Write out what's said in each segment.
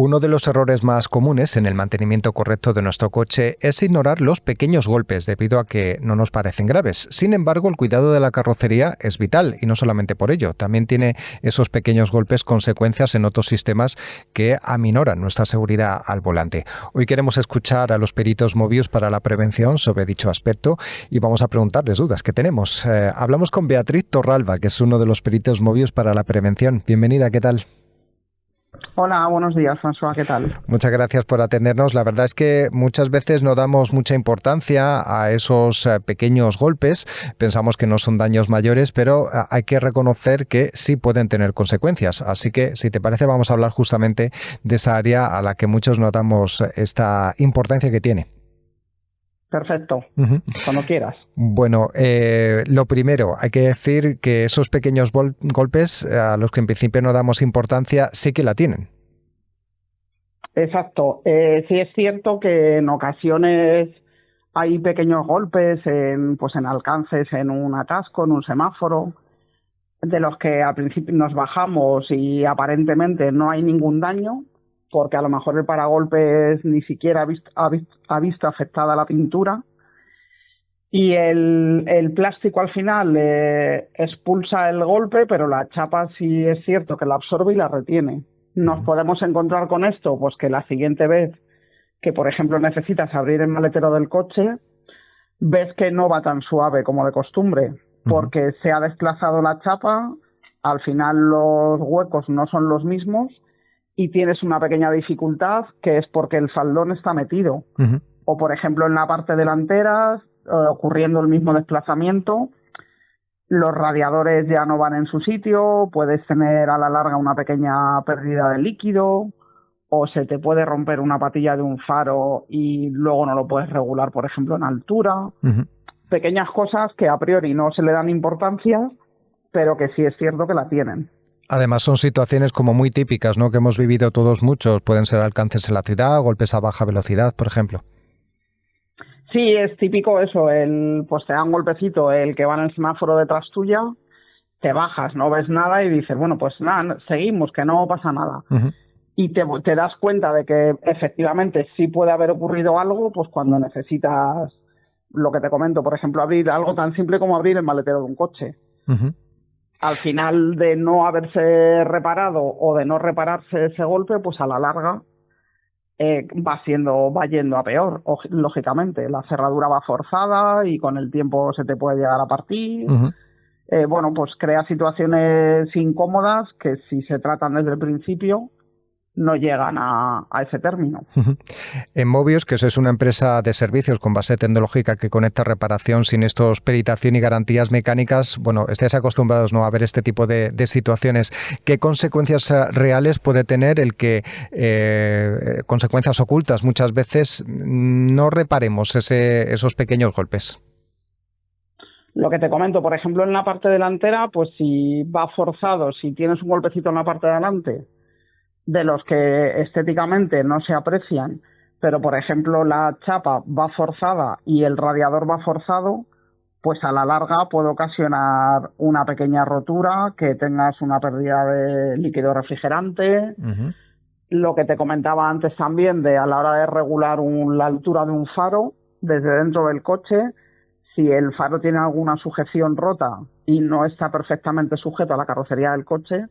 Uno de los errores más comunes en el mantenimiento correcto de nuestro coche es ignorar los pequeños golpes debido a que no nos parecen graves. Sin embargo, el cuidado de la carrocería es vital y no solamente por ello. También tiene esos pequeños golpes consecuencias en otros sistemas que aminoran nuestra seguridad al volante. Hoy queremos escuchar a los peritos Mobius para la prevención sobre dicho aspecto y vamos a preguntarles dudas que tenemos. Hablamos con Beatriz Torralba, que es uno de los peritos Mobius para la prevención. Bienvenida, ¿qué tal? Hola, buenos días, François, ¿qué tal? Muchas gracias por atendernos. La verdad es que muchas veces no damos mucha importancia a esos pequeños golpes. Pensamos que no son daños mayores, pero hay que reconocer que sí pueden tener consecuencias. Así que, si te parece, vamos a hablar justamente de esa área a la que muchos no damos esta importancia que tiene. Perfecto, cuando quieras. Bueno, lo primero, hay que decir que esos pequeños golpes a los que en principio no damos importancia sí que la tienen. Exacto. Sí es cierto que en ocasiones hay pequeños golpes en alcances, en un atasco, en un semáforo, de los que al principio nos bajamos y aparentemente no hay ningún daño, porque a lo mejor el paragolpes ni siquiera ha visto afectada la pintura. Y el plástico al final expulsa el golpe, pero la chapa sí es cierto que la absorbe y la retiene. Nos podemos encontrar con esto, pues que la siguiente vez que, por ejemplo, necesitas abrir el maletero del coche, ves que no va tan suave como de costumbre, porque se ha desplazado la chapa, al final los huecos no son los mismos y tienes una pequeña dificultad que es porque el faldón está metido. O, por ejemplo, en la parte delantera, ocurriendo el mismo desplazamiento, los radiadores ya no van en su sitio, puedes tener a la larga una pequeña pérdida de líquido, o se te puede romper una patilla de un faro y luego no lo puedes regular, por ejemplo, en altura. Pequeñas cosas que a priori no se le dan importancia, pero que sí es cierto que la tienen. Además son situaciones como muy típicas, ¿no?, que hemos vivido todos muchos. Pueden ser alcances en la ciudad, golpes a baja velocidad, por ejemplo. Sí, es típico eso, pues te da un golpecito el que va en el semáforo detrás tuya, te bajas, no ves nada y dices, bueno, pues nada, seguimos, que no pasa nada. Y te das cuenta de que efectivamente sí puede haber ocurrido algo, pues cuando necesitas, lo que te comento, por ejemplo, abrir algo tan simple como abrir el maletero de un coche. Al final de no haberse reparado o de no repararse ese golpe, pues a la larga va yendo a peor, lógicamente. La cerradura va forzada y con el tiempo se te puede llegar a partir. Bueno, pues crea situaciones incómodas que si se tratan desde el principio no llegan a ese término. En Mobius, que eso es una empresa de servicios con base tecnológica que conecta reparación, siniestros, peritación y garantías mecánicas, bueno, estáis acostumbrados, ¿no?, a ver este tipo de situaciones. ¿Qué consecuencias reales puede tener el que, consecuencias ocultas, muchas veces no reparemos esos pequeños golpes? Lo que te comento, por ejemplo, en la parte delantera, pues si va forzado, si tienes un golpecito en la parte de adelante, de los que estéticamente no se aprecian, pero por ejemplo la chapa va forzada y el radiador va forzado, pues a la larga puede ocasionar una pequeña rotura, que tengas una pérdida de líquido refrigerante. Lo que te comentaba antes también de a la hora de regular la altura de un faro desde dentro del coche, si el faro tiene alguna sujeción rota y no está perfectamente sujeto a la carrocería del coche,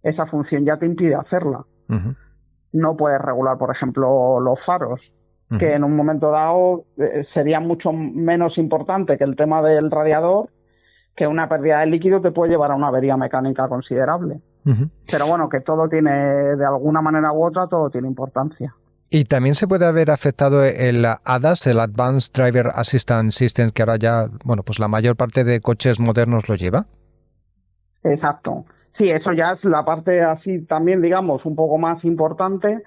esa función ya te impide hacerla. No puedes regular, por ejemplo, los faros, que en un momento dado sería mucho menos importante que el tema del radiador, que una pérdida de líquido te puede llevar a una avería mecánica considerable. Pero bueno, que todo tiene, de alguna manera u otra, todo tiene importancia. Y también se puede haber afectado el ADAS, el Advanced Driver Assistance System, que ahora ya, bueno, pues la mayor parte de coches modernos lo lleva. Exacto. Sí, eso ya es la parte así también, digamos, un poco más importante.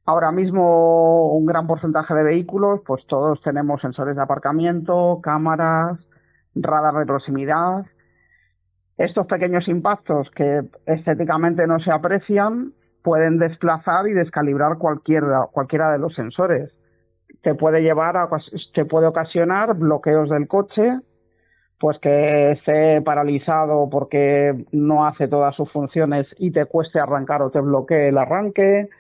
Ahora mismo un gran porcentaje de vehículos, pues todos tenemos sensores de aparcamiento, cámaras, radar de proximidad. Estos pequeños impactos que estéticamente no se aprecian pueden desplazar y descalibrar cualquiera de los sensores. Te puede ocasionar bloqueos del coche, pues que esté paralizado porque no hace todas sus funciones y te cueste arrancar o te bloquee el arranque.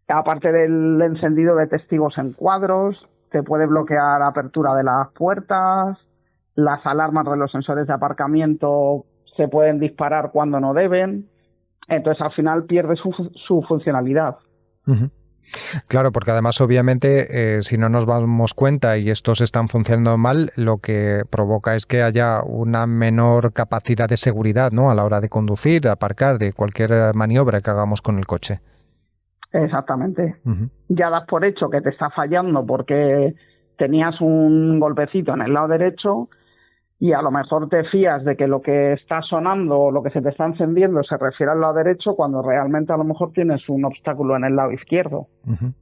Aparte del encendido de testigos en cuadros, te puede bloquear la apertura de las puertas, las alarmas de los sensores de aparcamiento se pueden disparar cuando no deben, entonces al final pierde su funcionalidad. Uh-huh. Claro, porque además obviamente si no nos damos cuenta y estos están funcionando mal, lo que provoca es que haya una menor capacidad de seguridad, ¿no?, a la hora de conducir, de aparcar, de cualquier maniobra que hagamos con el coche. Exactamente. Uh-huh. Ya das por hecho que te está fallando porque tenías un golpecito en el lado derecho y a lo mejor te fías de que lo que está sonando o lo que se te está encendiendo se refiere al lado derecho cuando realmente a lo mejor tienes un obstáculo en el lado izquierdo. Uh-huh.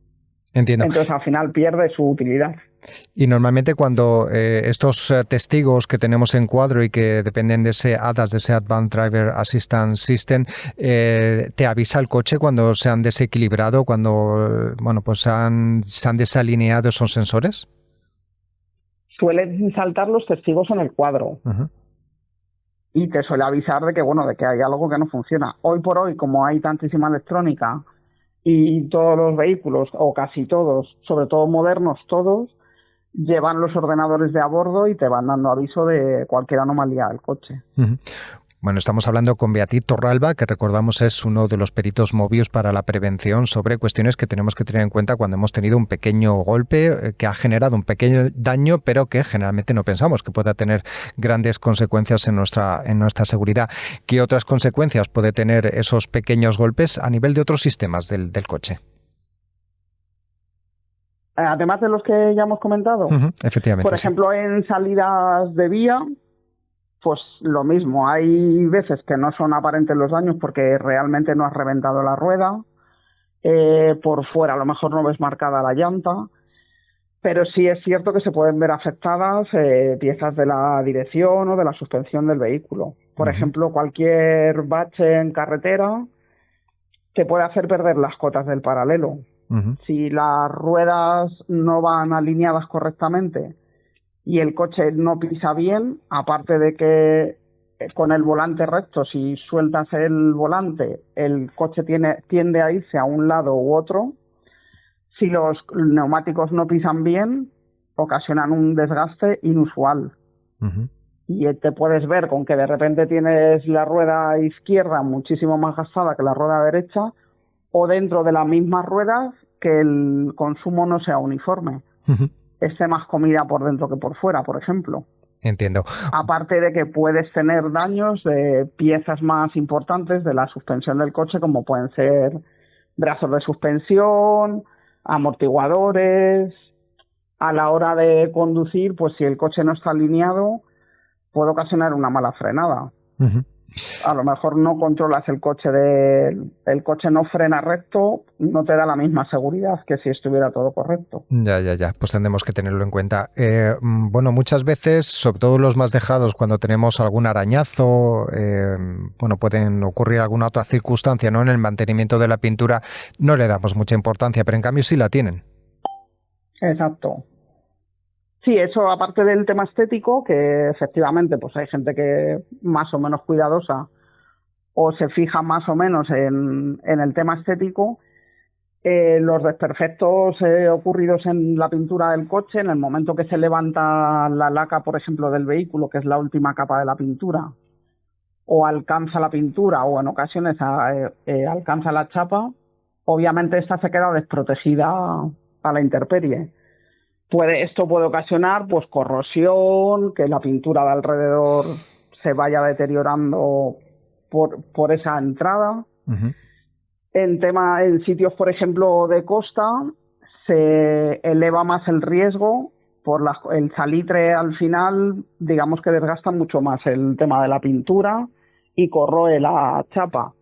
Entiendo. Entonces al final pierde su utilidad. Y normalmente cuando estos testigos que tenemos en cuadro y que dependen de ese ADAS, de ese Advanced Driver Assistance System, ¿te avisa el coche cuando se han desequilibrado, cuando pues se han desalineado esos sensores? Suelen saltar los testigos en el cuadro. Uh-huh. Y te suele avisar de que hay algo que no funciona. Hoy por hoy, como hay tantísima electrónica y todos los vehículos, o casi todos, sobre todo modernos todos, llevan los ordenadores de a bordo y te van dando aviso de cualquier anomalía del coche. Uh-huh. Bueno, estamos hablando con Beatriz Torralba, que recordamos es uno de los peritos Mobius para la prevención sobre cuestiones que tenemos que tener en cuenta cuando hemos tenido un pequeño golpe que ha generado un pequeño daño, pero que generalmente no pensamos que pueda tener grandes consecuencias en nuestra seguridad. ¿Qué otras consecuencias puede tener esos pequeños golpes a nivel de otros sistemas del coche? Además de los que ya hemos comentado. Uh-huh, efectivamente. Por ejemplo, en salidas de vía, pues lo mismo, hay veces que no son aparentes los daños porque realmente no has reventado la rueda, por fuera a lo mejor no ves marcada la llanta, pero sí es cierto que se pueden ver afectadas piezas de la dirección o de la suspensión del vehículo. Por ejemplo, cualquier bache en carretera te puede hacer perder las cotas del paralelo. Uh-huh. Si las ruedas no van alineadas correctamente y el coche no pisa bien, aparte de que con el volante recto, si sueltas el volante, el coche tiende a irse a un lado u otro. Si los neumáticos no pisan bien, ocasionan un desgaste inusual. Uh-huh. Y te puedes ver con que de repente tienes la rueda izquierda muchísimo más gastada que la rueda derecha, o dentro de las mismas ruedas que el consumo no sea uniforme. Uh-huh. Esté más comida por dentro que por fuera, por ejemplo. Entiendo. Aparte de que puedes tener daños de piezas más importantes de la suspensión del coche, como pueden ser brazos de suspensión, amortiguadores. A la hora de conducir, pues si el coche no está alineado, puede ocasionar una mala frenada. Uh-huh. A lo mejor no controlas el coche, el coche no frena recto, no te da la misma seguridad que si estuviera todo correcto. Ya, pues tendremos que tenerlo en cuenta. Muchas veces, sobre todo los más dejados, cuando tenemos algún arañazo, pueden ocurrir alguna otra circunstancia, ¿no?, en el mantenimiento de la pintura, no le damos mucha importancia, pero en cambio sí la tienen. Exacto. Sí, eso aparte del tema estético, que efectivamente pues hay gente que más o menos cuidadosa o se fija más o menos en el tema estético, los desperfectos ocurridos en la pintura del coche, en el momento que se levanta la laca, por ejemplo, del vehículo, que es la última capa de la pintura, o alcanza la pintura o en ocasiones alcanza la chapa, obviamente esta se queda desprotegida a la intemperie. Esto puede ocasionar pues corrosión, que la pintura de alrededor se vaya deteriorando por esa entrada. Uh-huh. En sitios, por ejemplo, de costa, se eleva más el riesgo por el salitre al final, digamos que desgasta mucho más el tema de la pintura y corroe la chapa.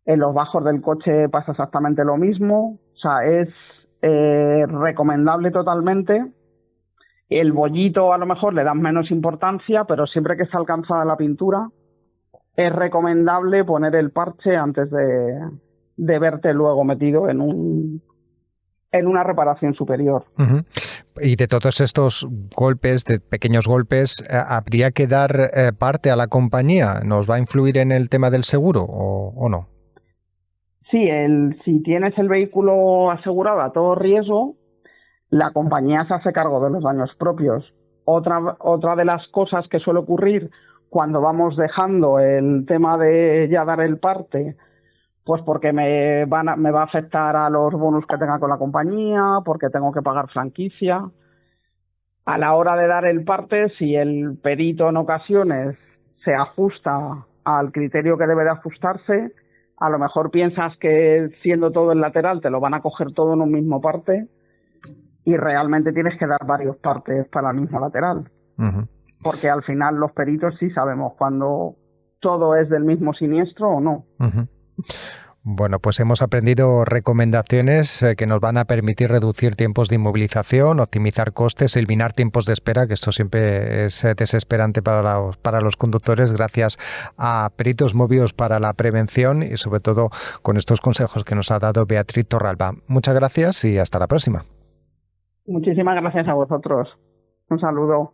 En los bajos del coche pasa exactamente lo mismo, o sea, es recomendable totalmente. El bollito a lo mejor le dan menos importancia, pero siempre que está alcanzada la pintura es recomendable poner el parche antes de verte luego metido en una reparación superior. Uh-huh. Y de todos estos golpes, de pequeños golpes, ¿habría que dar parte a la compañía? ¿Nos va a influir en el tema del seguro o no? Sí, si tienes el vehículo asegurado a todo riesgo, la compañía se hace cargo de los daños propios. Otra de las cosas que suele ocurrir cuando vamos dejando el tema de ya dar el parte, pues porque me va a afectar a los bonus que tenga con la compañía, porque tengo que pagar franquicia. A la hora de dar el parte, si el perito en ocasiones se ajusta al criterio que debe de ajustarse, a lo mejor piensas que siendo todo el lateral te lo van a coger todo en un mismo parte y realmente tienes que dar varios partes para el mismo lateral. Uh-huh. Porque al final los peritos sí sabemos cuando todo es del mismo siniestro o no. Uh-huh. Bueno, pues hemos aprendido recomendaciones que nos van a permitir reducir tiempos de inmovilización, optimizar costes, eliminar tiempos de espera, que esto siempre es desesperante para los conductores, gracias a Peritos Mobius para la prevención y sobre todo con estos consejos que nos ha dado Beatriz Torralba. Muchas gracias y hasta la próxima. Muchísimas gracias a vosotros. Un saludo.